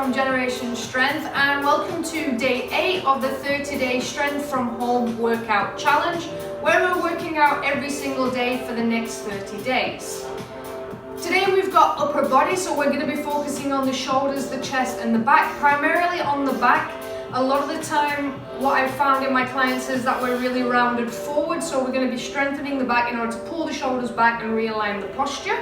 from Generation Strength, and welcome to day 8 of the 30-day Strength from Home workout challenge, where we're working out every single day for the next 30 days. Today we've got upper body, so we're going to be focusing on the shoulders, the chest and the back, primarily on the back. A lot of the time what I've found in my clients is that we're really rounded forward, so we're going to be strengthening the back in order to pull the shoulders back and realign the posture.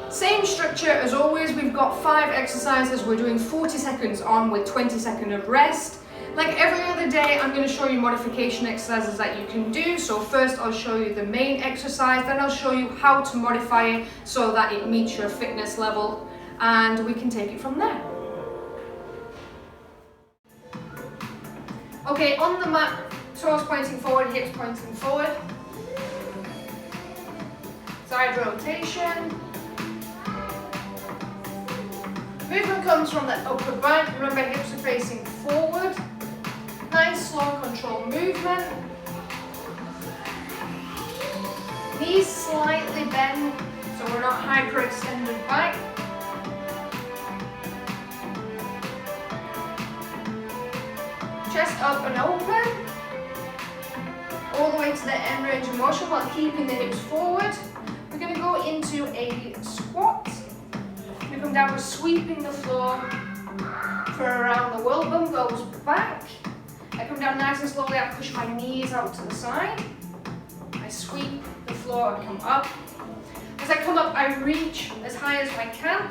Same structure as always, we've got 5 exercises. We're doing 40 seconds on with 20 seconds of rest. Like every other day, I'm going to show you modification exercises that you can do. So first I'll show you the main exercise, then I'll show you how to modify it so that it meets your fitness level, and we can take it from there. Okay, on the mat, toes pointing forward, hips pointing forward. Side rotation. Movement comes from the upper back. Remember, hips are facing forward. Nice, slow, controlled movement. Knees slightly bend, so we're not hyperextended back. Chest up and open. All the way to the end range of motion while keeping the hips forward. We're going to go into a squat. We come down, we're sweeping the floor for around the world. Bum goes back. I come down nice and slowly. I push my knees out to the side. I sweep the floor and come up. As I come up, I reach as high as I can.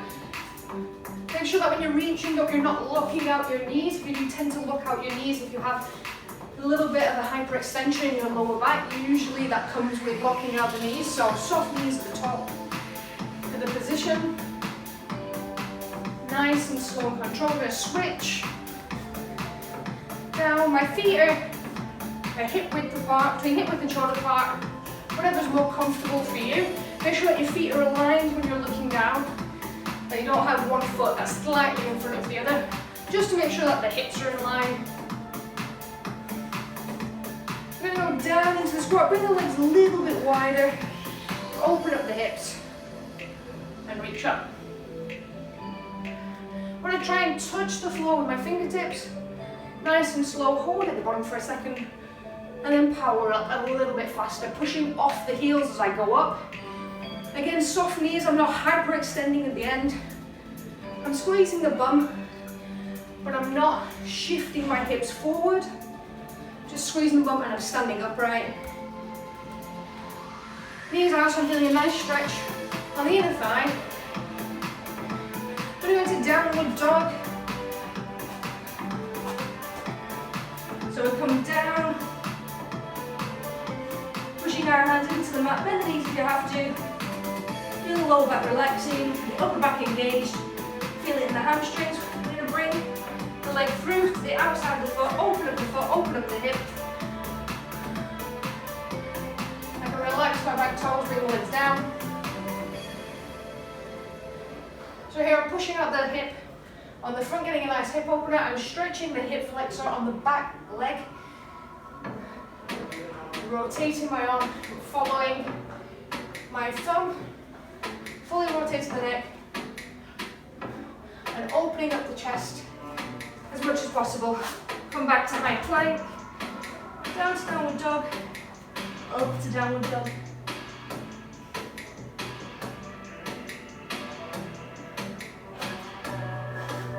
Make sure that when you're reaching up, you're not locking out your knees. If you do tend to lock out your knees, if you have a little bit of a hyperextension in your lower back, usually that comes with locking out the knees. So soft knees at the top for the position. Nice and slow and controlled. We're going to switch. Down, my feet are hip width apart, between hip width and shoulder apart, whatever's more comfortable for you. Make sure that your feet are aligned when you're looking down, that you don't have one foot that's slightly in front of the other, just to make sure that the hips are in line. We're going to go down into the squat, bring the legs a little bit wider, open up the hips, and reach up. I'm going to try and touch the floor with my fingertips, nice and slow, hold at the bottom for a second, and then power up a little bit faster, pushing off the heels as I go up. Again, soft knees, I'm not hyperextending at the end. I'm squeezing the bum, but I'm not shifting my hips forward, just squeezing the bum and I'm standing upright. Knees out, so I'm feeling a nice stretch on the inner thigh. Going into downward dog. So we come down, pushing our hands into the mat, bend the knees if you have to. Feel the lower back relaxing, the upper back engaged. Feel it in the hamstrings. We're going to bring the leg through to the outside of the foot, open up the foot, open up the hip. I can relax my back toes, bring the legs down. So here I'm pushing out the hip on the front, getting a nice hip opener. I'm stretching the hip flexor on the back leg. Rotating my arm, following my thumb. Fully rotating the neck. And opening up the chest as much as possible. Come back to high plank. Down to downward dog. Up to downward dog.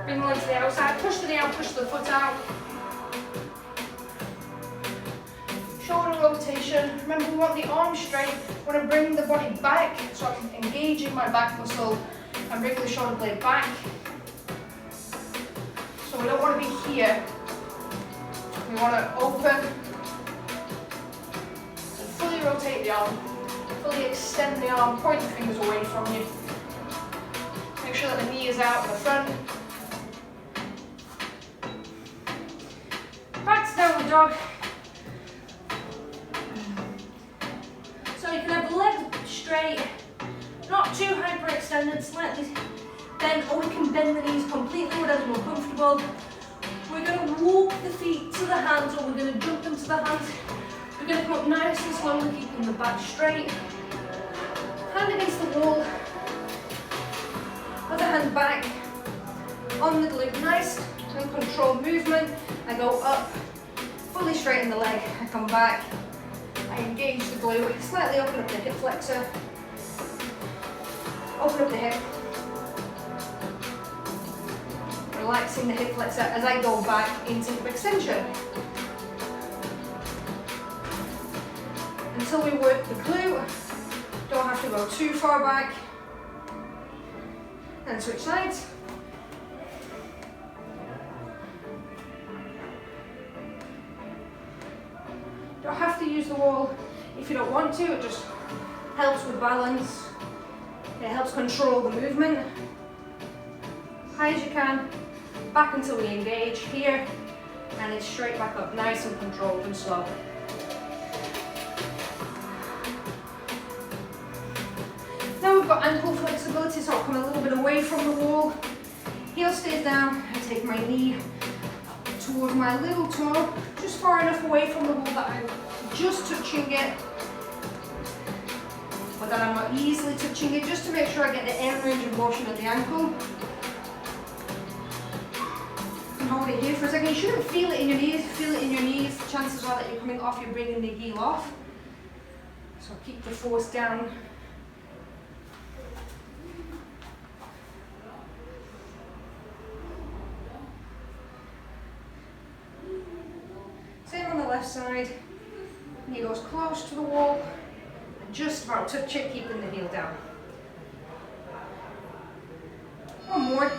Bring the leg to the outside, push the knee out, push the foot out. Shoulder rotation. Remember, we want the arm straight. I want to bring the body back so I can engage in my back muscle and bring the shoulder blade back. So we don't want to be here. We want to open and fully rotate the arm, fully extend the arm, point the fingers away from you. Make sure that the knee is out in the front. Back to downward dog. So you can have the legs straight, not too hyperextended, slightly bent, or we can bend the knees completely, whatever's more comfortable. We're going to walk the feet to the hands, or we're going to jump them to the hands. We're going to come up nice and slowly, keeping the back straight. Hand against the wall. Other hand back. on the glute, nice and controlled movement. I go up, fully straighten the leg, I come back, I engage the glute, slightly open up the hip flexor, open up the hip, relaxing the hip flexor as I go back into hip extension. Until we work the glute, don't have to go too far back, and switch sides. Don't have to use the wall if you don't want to, it just helps with balance, it helps control the movement. High as you can, back until we engage here, and it's straight back up, nice and controlled and slow. Now we've got ankle flexibility, so I'll come a little bit away from the wall. Heel stays down, I take my knee towards my little toe, just far enough away from the wall that I'm just touching it, but that I'm not easily touching it, just to make sure I get the end range of motion of the ankle. And hold it here for a second. You shouldn't feel it in your knees. Feel it in your knees. Chances are that you're coming off, you're bringing the heel off. So keep the force down. Same on the left side. Knee goes close to the wall. And just about touch it, keeping the heel down. One more.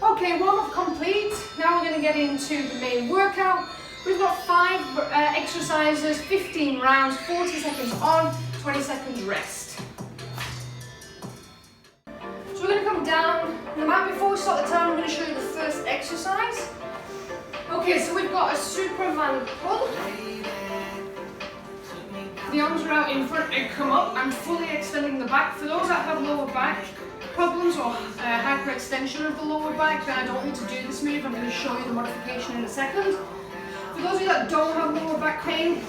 Okay, warm-up complete. Now we're going to get into the main workout. We've got 5 exercises, 15 rounds, 40 seconds on, 20 seconds rest. So we're going to come down on the mat. Before we start the time, I'm going to show you the first exercise. Okay, so we've got a Superman pull. The arms are out in front and come up. I'm fully extending the back. For those that have lower back problems or hyperextension of the lower back, then I don't need to do this move. I'm going to show you the modification in a second. For those of you that don't have lower back pain,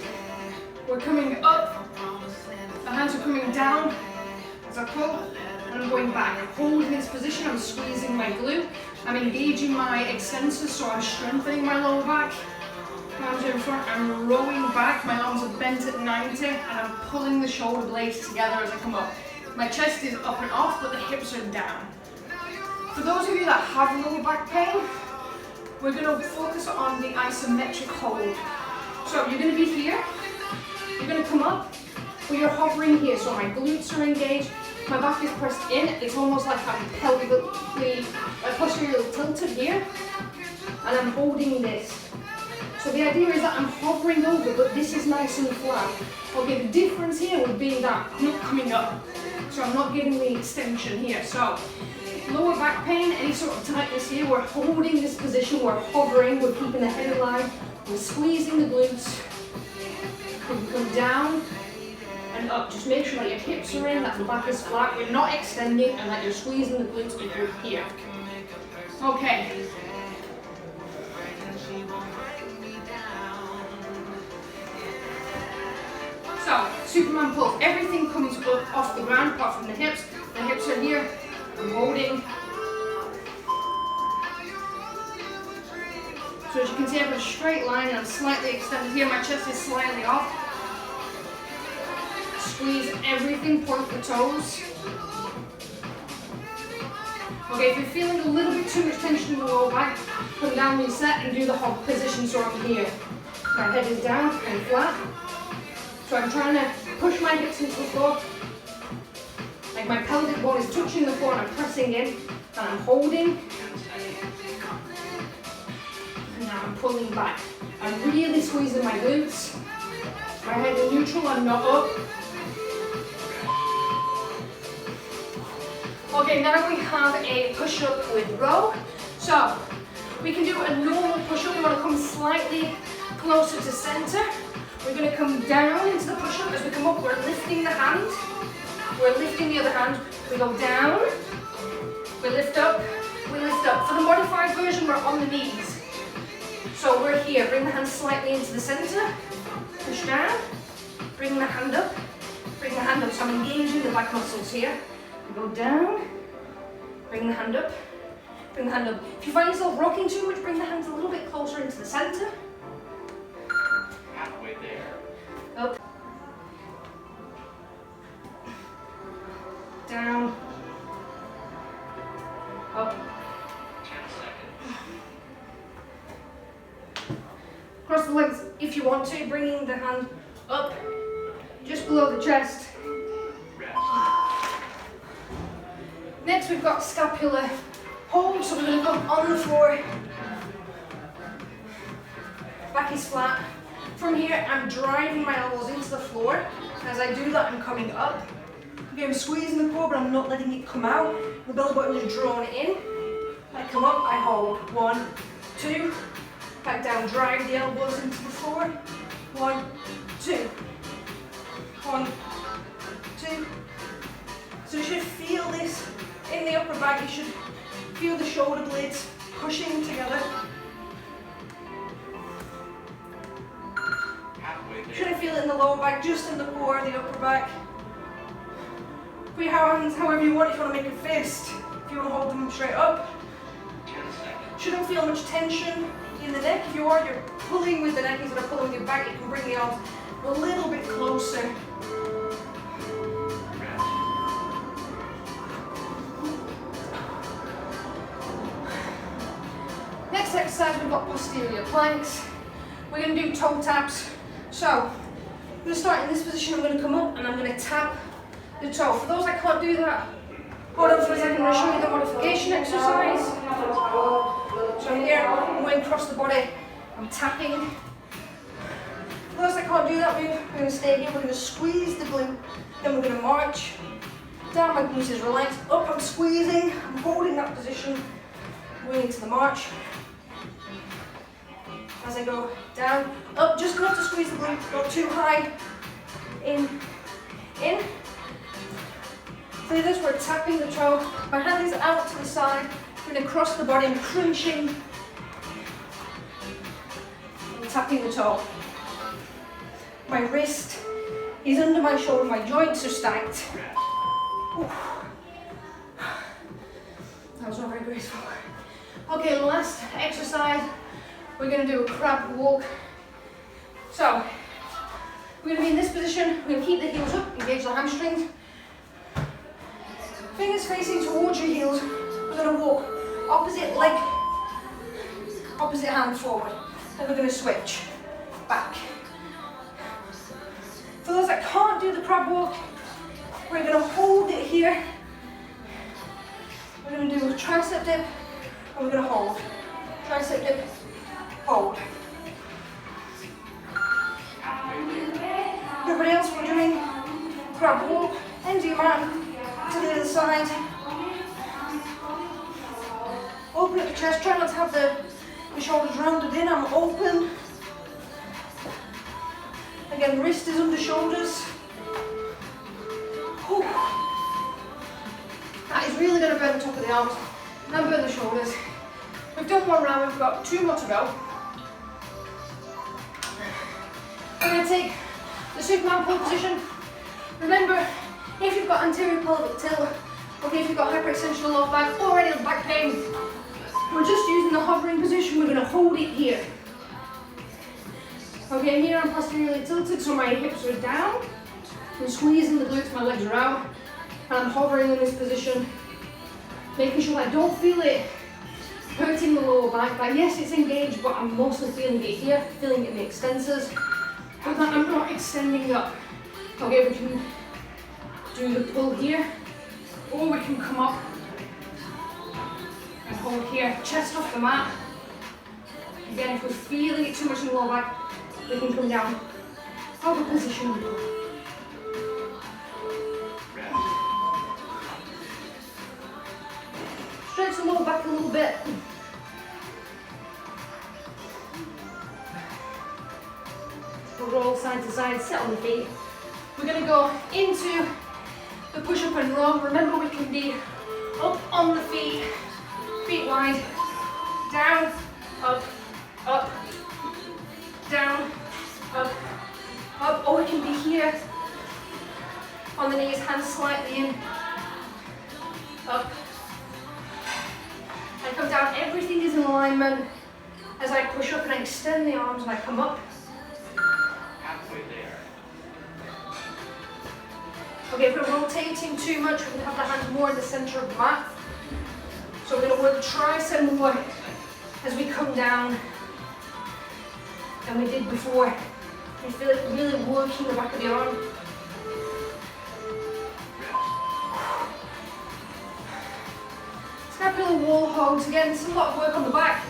we're coming up. The hands are coming down as I pull, and I'm going back. Holding this position, I'm squeezing my glute. I'm engaging my extensors, so I'm strengthening my lower back. My arms are in front, I'm rowing back, my arms are bent at 90, and I'm pulling the shoulder blades together as I come up. My chest is up and off, but the hips are down. For those of you that have lower back pain, we're going to focus on the isometric hold. So you're going to be here, you're going to come up, but you're hovering here, so my glutes are engaged, my back is pressed in, it's almost like I'm pelvically, posteriorly tilted here, and I'm holding this. So the idea is that I'm hovering over, but this is nice and flat. Okay, the difference here would be that I'm not coming up, so I'm not getting the extension here. So lower back pain, any sort of tightness here, we're holding this position, we're hovering, we're keeping the head in line, we're squeezing the glutes. We can come down and up. Just make sure that your hips are in, that the back is flat, you're not extending, and that you're squeezing the glutes if you're here. Okay. So, Superman pull. Everything comes up off the ground apart from the hips. The hips are here. I'm holding. So as you can see, I've got a straight line and I'm slightly extended here. My chest is slightly off. Squeeze everything, point the toes. Okay, if you're feeling a little bit too much tension in the lower back, come down, reset, and do the hog position so I'm here. My head is down and flat. So I'm trying to push my hips into the floor. Like my pelvic bone is touching the floor and I'm pressing in. And I'm holding. And now I'm pulling back. I'm really squeezing my glutes. My head is neutral, I'm not up. Okay, now we have a push-up with row. So we can do a normal push-up. We want to come slightly closer to center. We're going to come down into the push-up. As we come up, we're lifting the hand. We're lifting the other hand. We go down. We lift up. We lift up. For the modified version, we're on the knees. So we're here. Bring the hand slightly into the center. Push down. Bring the hand up. Bring the hand up. So I'm engaging the back muscles here. We go down, bring the hand up, bring the hand up. If you find yourself rocking too much, bring the hands a little bit closer into the center. Halfway there. Up. Down. Up. 10 seconds. Cross the legs if you want to, bringing the hand up just below the chest. Rest. Next we've got Scapula Holds, so we're going to come on the floor. Back is flat. From here I'm driving my elbows into the floor. As I do that I'm coming up. Okay, I'm squeezing the core but I'm not letting it come out. The belly button is drawn in. I come up, I hold. 1, 2. Back down, drive the elbows into the floor. 1, 2. 1, 2. So you should feel this in the upper back. You should feel the shoulder blades pushing together. You shouldn't feel it in the lower back, just in the core, the upper back. Put your hands however you want. If you want to make a fist, if you want to hold them straight up. 10 seconds. Shouldn't feel much tension in the neck. If you are, you're pulling with the neck instead of pulling with your back. You can bring the arms a little bit closer. Rest. Next exercise, we've got posterior planks. We're going to do toe taps. So, I'm going to start in this position. I'm going to come up and I'm going to tap the toe. For those that can't do that, hold on for a second. I'm going to show you the modification exercise. So here, I'm going across the body. I'm tapping. For those that can't do that move, we're going to stay here. We're going to squeeze the glute. Then we're going to march. Down, my glute is relaxed. Up, I'm squeezing. I'm holding that position. Going into the march. As I go down, up, just not to squeeze the glute, not too high. In. So this, we're tapping the toe. My hand is out to the side. I'm going to cross the body, I'm crunching. I'm tapping the toe. My wrist is under my shoulder, my joints are stacked. Oof. That was not very graceful. Okay, last exercise. We're going to do a crab walk. So, we're going to be in this position. We're going to keep the heels up, engage the hamstrings. Fingers facing towards your heels. We're going to walk opposite leg, opposite hand forward. Then we're going to switch back. For those that can't do the crab walk, we're going to hold it here. We're going to do a tricep dip, and we're going to hold. Tricep dip, hold. Everybody else, we're doing crab walk, end your mat to the other side. Open up the chest, try not to have the shoulders rounded in, I'm open. Again, wrist is under shoulders. Whew. That is really going to burn the top of the arms and burn the shoulders. We've done one round, we've got 2 more to go. We're going to take the Superman pull position. Remember, if you've got anterior pelvic tilt, okay, if you've got hyperextension of the lower back or any back pain, we're just using the hovering position. We're going to hold it here. Okay, here I'm posteriorly tilted, so my hips are down. I'm squeezing the glutes, my legs are out, and I'm hovering in this position, making sure I don't feel it hurting the lower back. But yes, it's engaged, but I'm mostly feeling it here, feeling it in the extensors. But that I'm not extending up. Okay, we can do the pull here, or we can come up and hold here, chest off the mat. Again, if we're feeling it too much in the lower back, we can come down, hold the position. Stretch the lower back a little bit. We'll roll side to side, sit on the feet. We're going to go into the push-up and row. Remember, we can be up on the feet, feet wide, down, up, up, down, up, up, or we can be here on the knees, hands slightly in, alignment as I push up and I extend the arms and I come up. Halfway there. Okay, if we're rotating too much, we can have the hands more in the center of the mat. So we're going to work the tricep more as we come down than we did before. We feel it really working the back of the arm. Scapula wall holds. Again, it's a lot of work on the back.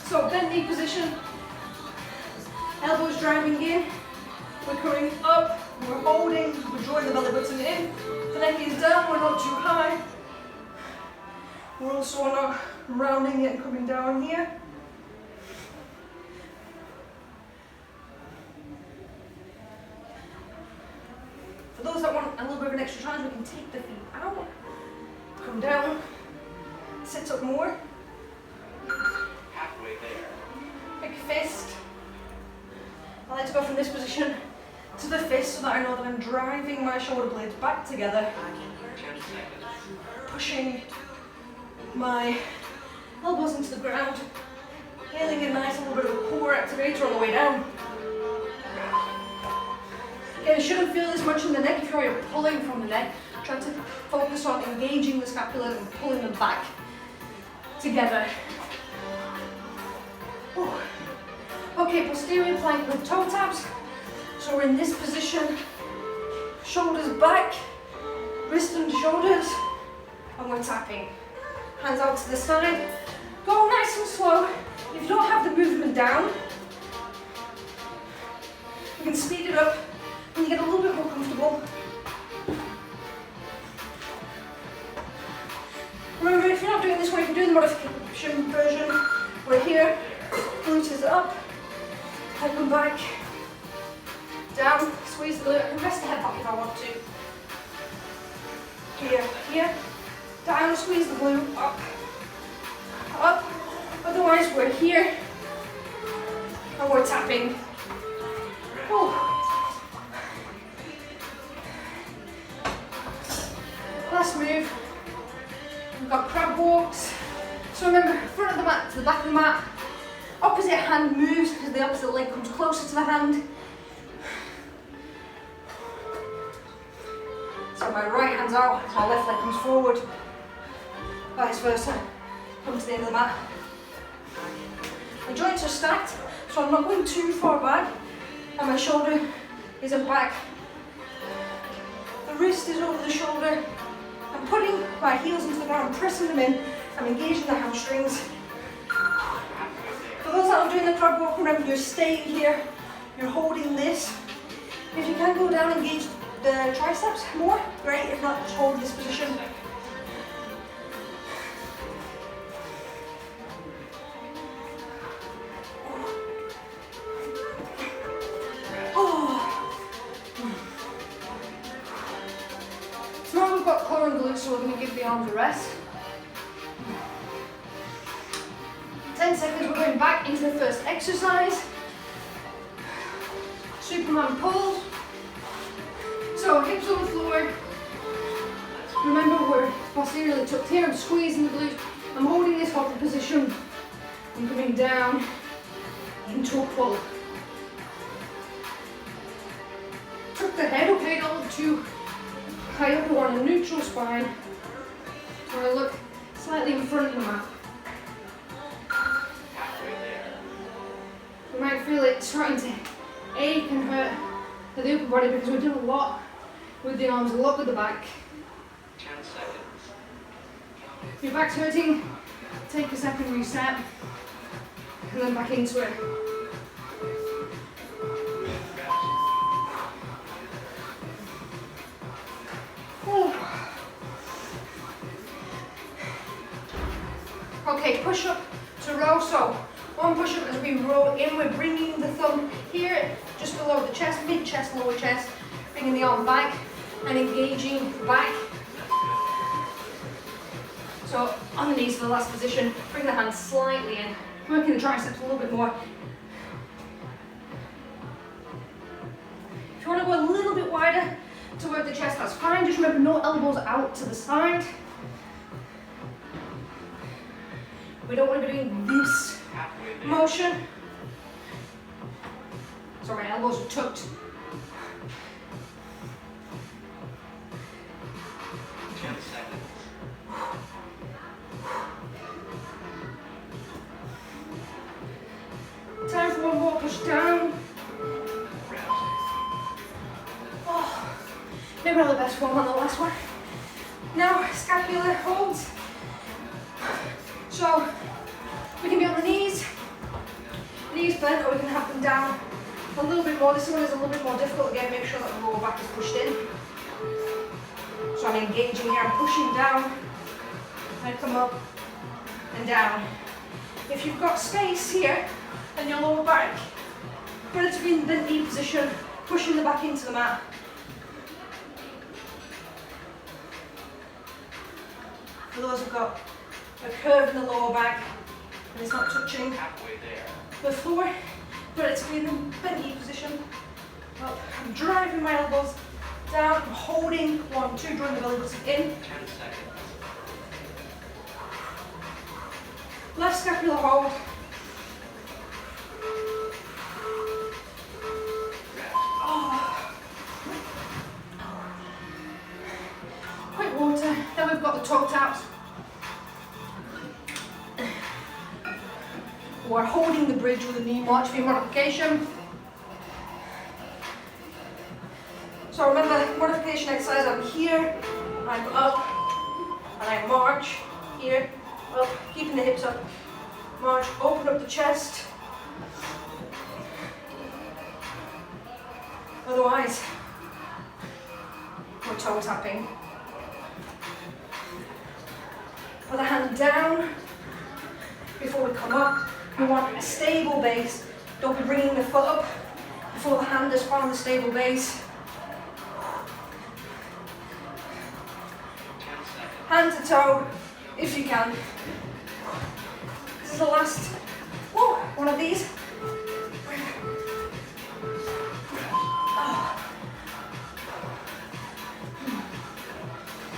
So bend knee position. Elbows driving in. We're coming up. We're holding. We're drawing the belly button in. The neck is down. We're not too high. We're also not rounding it and coming down here. For those that want a little bit of an extra challenge, we can take the feet out, come down, sit up more. Halfway there. Big fist. I like to go from this position to the fist so that I know that I'm driving my shoulder blades back together, 10 seconds. pushing my elbows into the ground, feeling a nice little bit of a core activator on the way down. Again, you shouldn't feel as much in the neck if you're pulling from the neck. Try to focus on engaging the scapula and pulling them back together. Ooh. Okay, posterior plank with toe taps. So we're in this position, shoulders back, wrist and shoulders, and we're tapping. Hands out to the side. Go nice and slow. If you don't have the movement down, you can speed it up when you get a little bit more comfortable. Remember, if you're not doing this one, you can do the modification version. We're here, glutes is up, head come back, down, squeeze the glute. I can rest the head back if I want to. Here, here, down, squeeze the glute, up, up. Otherwise, we're here and we're tapping. Oh. Last move. We've got crab walks. So remember, front of the mat to the back of the mat. Opposite hand moves as the opposite leg comes closer to the hand. So my right hand's out, my left leg comes forward. Vice versa. Come to the end of the mat. My joints are stacked, so I'm not going too far back, and my shoulder isn't back. The wrist is over the shoulder. I'm putting my heels into the ground, pressing them in. I'm engaging the hamstrings. For those that are doing the crab walk, remember you're staying here, you're holding this. If you can go down and engage the triceps more, great. If not, just hold this position. So we're going to give the arms a rest. 10 seconds, we're going back into the first exercise. Superman pulls. So hips on the floor. Remember we're posteriorly tucked here. I'm squeezing the glutes. I'm holding this halter position. I'm coming down into a pull. Tuck the head, okay, don't look too high up. We're on a neutral spine. We're going to look slightly in front of the mat. We might feel it starting to ache and hurt the upper body because we're doing a lot with the arms, a lot with the back. 10 seconds. If your back's hurting, take a second reset and then back into it. Okay, push up to row. So one push up as we row in, we're bringing the thumb here, just below the chest, mid chest, lower chest, bringing the arm back and engaging back. So on the knees for the last position, bring the hands slightly in, working the triceps a little bit more. If you want to go a little bit wider, to work the chest, that's fine. Just remember, no elbows out to the side. We don't want to be doing this Halfway there. motion. So my elbows are tucked. 10 seconds. Time for one more push down. Rest. Oh, maybe not the best form on the last one. Now, scapula holds. So, we can be on the knees bent, or we can have them down a little bit more. This one is a little bit more difficult. Again, make sure that the lower back is pushed in. So I'm engaging here, I'm pushing down, I come up and down. If you've got space here, and your lower back, put it to be in the knee position, pushing the back into the mat. For those who've got a curve in the lower back and it's not touching Halfway there. the floor, put it to be in the bent knee position. Up. I'm driving my elbows down, I'm holding 1, 2, drawing the belly button in. 10 seconds. Left scapular hold. Quick water, then we've got the toe taps. We're holding the bridge with a knee march for your modification. So remember, modification exercise, I'm here, I'm up, and I march here, up, keeping the hips up. March, open up the chest. Otherwise, we're toe tapping. Put the hand down before we come up. We want a stable base. Don't be bringing the foot up before the hand has found the stable base. 10 seconds. Hand to toe, if you can. This is the last one of these.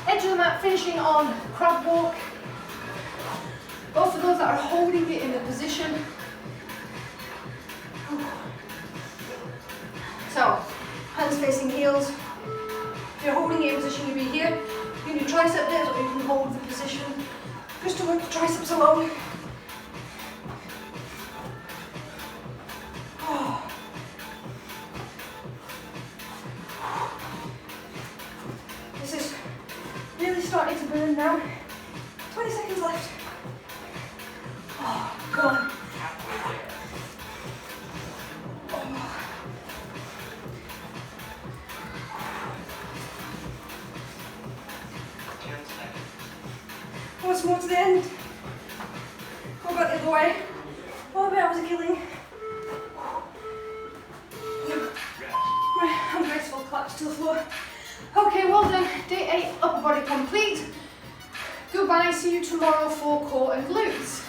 Edge of the mat, finishing on crab walk. Both of those that are holding it in the position. So, hands facing heels. If you're holding it in position, you'll be here. You can do tricep dips, or you can hold the position just to work the triceps alone. This is really starting to burn now. 20 seconds left. Oh, come on. Halfway there. Once more to the end. Go back the other way. Oh, but I was killing. My ungraceful collapse to the floor. Okay, well done. Day 8, upper body complete. Goodbye, see you tomorrow for core and glutes.